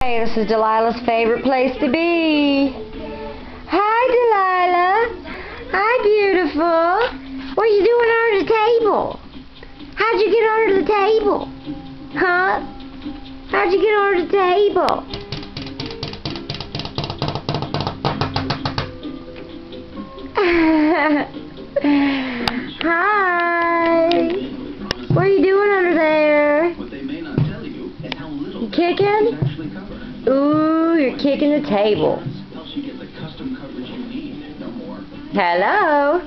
Hey, this is Delilah's favorite place to be. Hi, Delilah. Hi, beautiful. What are you doing under the table? How'd you get under the table? Huh? How'd you get under the table? Hi. What are you doing under there? You kicking? Ooh, you're kicking the table. Hello?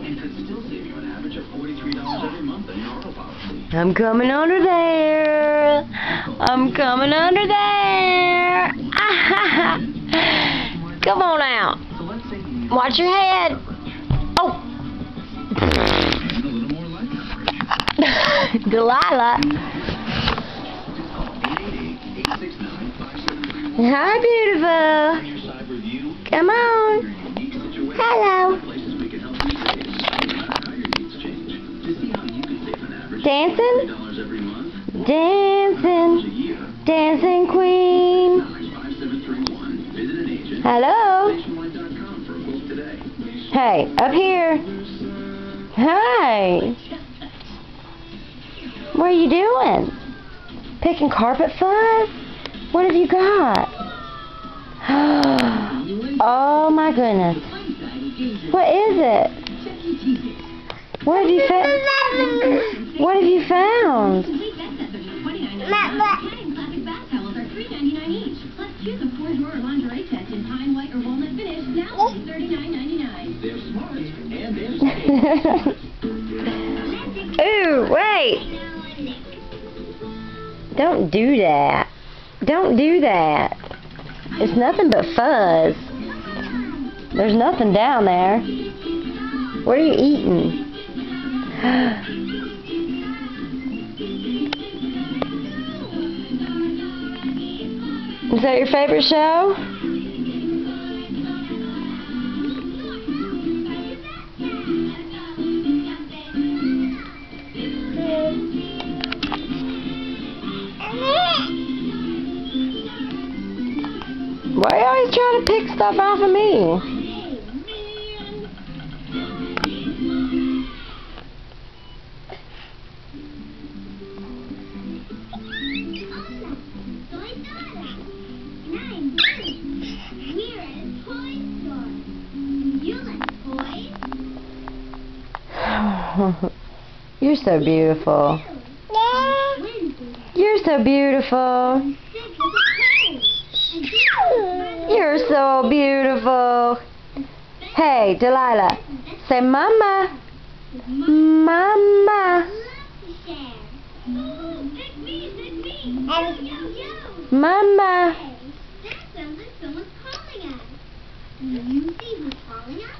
I'm coming under there. I'm coming under there. Come on out. Watch your head. Oh. Delilah. Hi, beautiful. Come on. Hello. Dancing? Dancing. Dancing queen. Hello? Hey, up here. Hi. What are you doing? Picking carpet fuzz? What have you got? Oh my goodness. What is it? What have you found? What have you found? Ooh, wait. Don't do that. Don't do that. It's nothing but fuzz. There's nothing down there. What are you eating? Is that your favorite show? Why are you always trying to pick stuff off of me? You're so beautiful. You're so beautiful. You're so beautiful. Hey, Delilah, say mama. Mama. Mama. Someone's calling us. Do you see who's calling us?